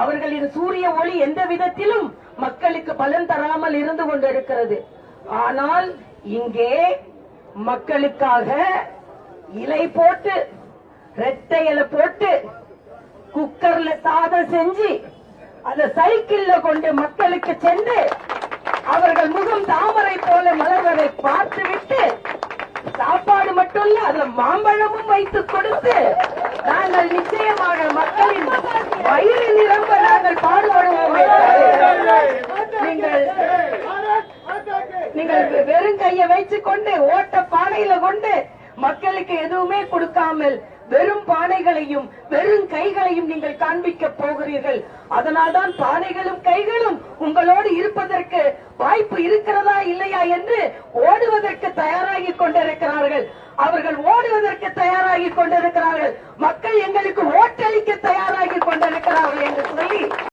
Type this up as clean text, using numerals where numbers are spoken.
அவர்களின் சூரிய ஒளி எந்த விதத்திலும் மக்களுக்கு பலன் தராமல் இருந்து கொண்டிருக்கிறது. ஆனால் இங்கே மக்களுக்காக இலை போட்டு, ரெட்டை இலை போட்டு, குக்கர்ல சாதம் செஞ்சு, அந்த சைக்கிள்ல கொண்டு மக்களுக்கு சென்று அவர்கள் முகம் தாமரை போல மலர்வதை பார்த்துவிட்டு, சாப்பாடு மட்டும் இல்ல, அதுல மாம்பழமும் வைத்துக் கொடுத்து நாங்கள் நிச்சயமாக மக்களின் வயிறு நிரம்ப நாங்கள் பாடுபடுவோமே. நீங்கள் வெறும் கையை வைத்துக் கொண்டு ஓட்ட பானையில கொண்டு மக்களுக்கு எதுவுமே கொடுக்காமல் வெறும் பானைகளையும் வெறும் கைகளையும் நீங்கள் காண்பிக்க போகிறீர்கள். அதனால்தான் பானைகளும் கைகளும் உங்களோடு இருப்பதற்கு வாய்ப்பு இருக்கிறதா இல்லையா என்று ஓடுவதற்கு தயாராகி கொண்டிருக்கிறார்கள். அவர்கள் ஓடுவதற்கு தயாராகி கொண்டிருக்கிறார்கள். மக்கள் எங்களுக்கு ஓட்டளிக்க தயாராகி கொண்டிருக்கிறார்கள் என்று